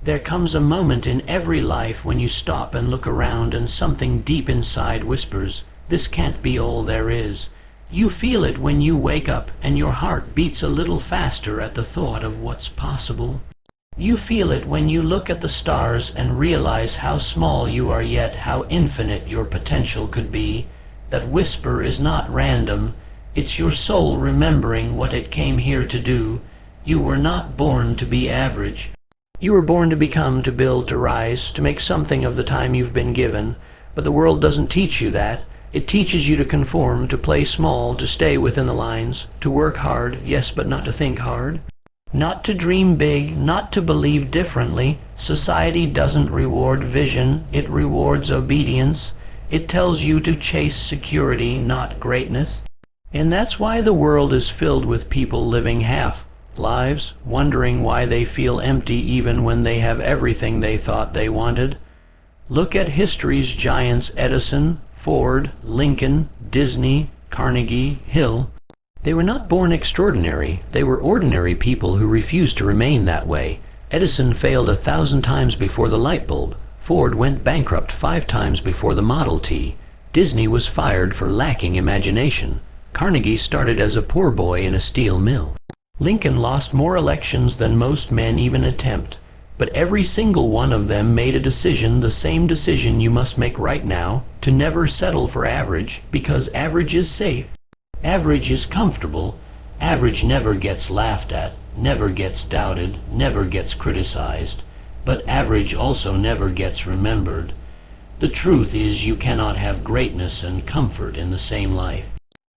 There comes a moment in every life when you stop and look around and something deep inside whispers, "This can't be all there is." You feel it when you wake up and your heart beats a little faster at the thought of what's possible. You feel it when you look at the stars and realize how small you are yet how infinite your potential could be. That whisper is not random. It's your soul remembering what it came here to do. You were not born to be average. You were born to become, to build, to rise, to make something of the time you've been given. But the world doesn't teach you that. It teaches you to conform, to play small, to stay within the lines, to work hard, yes, but not to think hard. Not to dream big, not to believe differently. Society doesn't reward vision, it rewards obedience. It tells you to chase security, not greatness. And that's why the world is filled with people living half lives, wondering why they feel empty even when they have everything they thought they wanted. Look at history's giants: Edison, Ford, Lincoln, Disney, Carnegie, Hill. They were not born extraordinary. They were ordinary people who refused to remain that way. Edison failed 1,000 times before the light bulb. Ford went bankrupt 5 times before the Model T. Disney was fired for lacking imagination. Carnegie started as a poor boy in a steel mill. Lincoln lost more elections than most men even attempt. But every single one of them made a decision, the same decision you must make right now, to never settle for average, because average is safe. Average is comfortable. Average never gets laughed at, never gets doubted, never gets criticized. But average also never gets remembered. The truth is you cannot have greatness and comfort in the same life.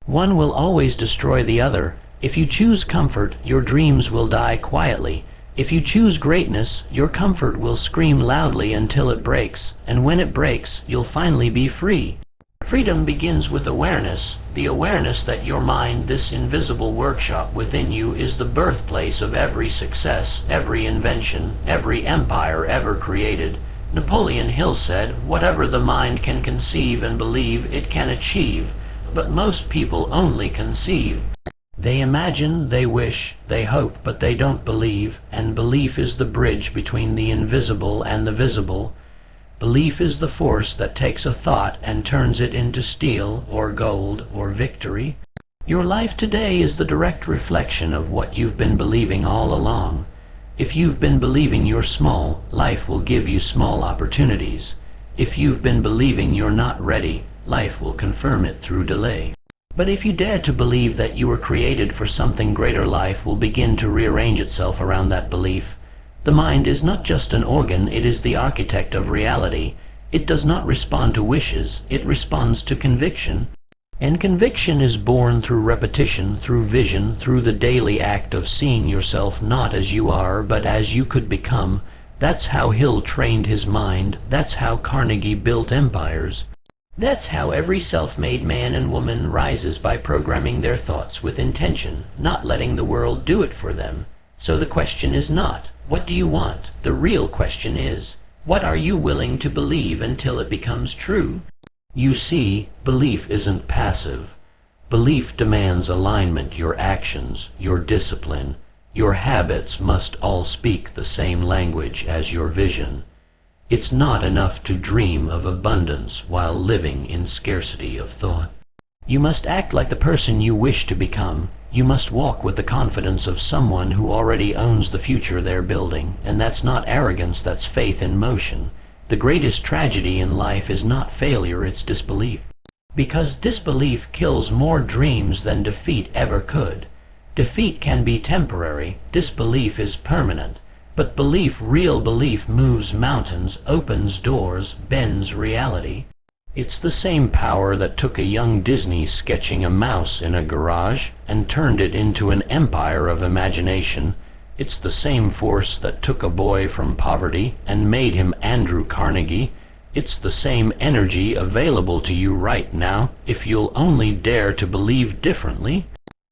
One will always destroy the other. If you choose comfort, your dreams will die quietly. If you choose greatness, your comfort will scream loudly until it breaks, and when it breaks, you'll finally be free. Freedom begins with awareness, the awareness that your mind, this invisible workshop within you, is the birthplace of every success, every invention, every empire ever created. Napoleon Hill said, "Whatever the mind can conceive and believe, it can achieve." But most people only conceive. They imagine, they wish, they hope, but they don't believe, and belief is the bridge between the invisible and the visible. Belief is the force that takes a thought and turns it into steel, or gold, or victory. Your life today is the direct reflection of what you've been believing all along. If you've been believing you're small, life will give you small opportunities. If you've been believing you're not ready, life will confirm it through delay. But if you dare to believe that you were created for something greater, life will begin to rearrange itself around that belief. The mind is not just an organ, it is the architect of reality. It does not respond to wishes, it responds to conviction. And conviction is born through repetition, through vision, through the daily act of seeing yourself not as you are, but as you could become. That's how Hill trained his mind. That's how Carnegie built empires. That's how every self-made man and woman rises, by programming their thoughts with intention, not letting the world do it for them. So the question is not, what do you want? The real question is, what are you willing to believe until it becomes true? You see, belief isn't passive. Belief demands alignment. Your actions, your discipline, your habits must all speak the same language as your vision. It's not enough to dream of abundance while living in scarcity of thought. You must act like the person you wish to become. You must walk with the confidence of someone who already owns the future they're building, and that's not arrogance, that's faith in motion. The greatest tragedy in life is not failure, it's disbelief. Because disbelief kills more dreams than defeat ever could. Defeat can be temporary, disbelief is permanent. But belief, real belief, moves mountains, opens doors, bends reality. It's the same power that took a young Disney sketching a mouse in a garage and turned it into an empire of imagination. It's the same force that took a boy from poverty and made him Andrew Carnegie. It's the same energy available to you right now if you'll only dare to believe differently.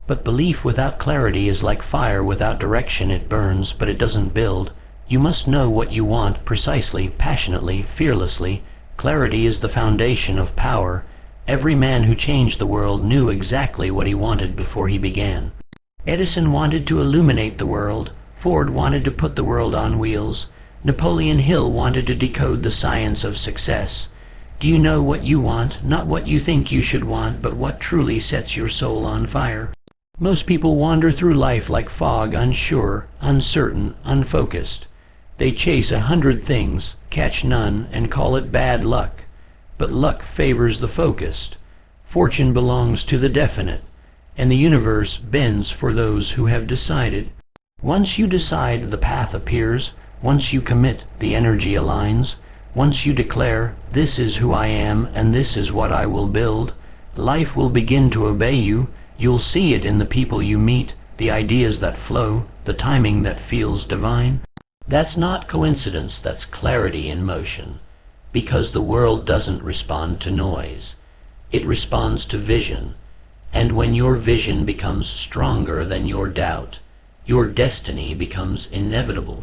But belief without clarity is like fire without direction. It burns, but it doesn't build. You must know what you want precisely, passionately, fearlessly. Clarity is the foundation of power. Every man who changed the world knew exactly what he wanted before he began. Edison wanted to illuminate the world. Ford wanted to put the world on wheels. Napoleon Hill wanted to decode the science of success. Do you know what you want? Not what you think you should want, but what truly sets your soul on fire. Most people wander through life like fog, unsure, uncertain, unfocused. They chase 100 things, catch none, and call it bad luck. But luck favors the focused. Fortune belongs to the definite, and the universe bends for those who have decided. Once you decide, the path appears. Once you commit, the energy aligns. Once you declare, this is who I am and this is what I will build, life will begin to obey you. You'll see it in the people you meet, the ideas that flow, the timing that feels divine. That's not coincidence, that's clarity in motion. Because the world doesn't respond to noise. It responds to vision. And when your vision becomes stronger than your doubt, your destiny becomes inevitable.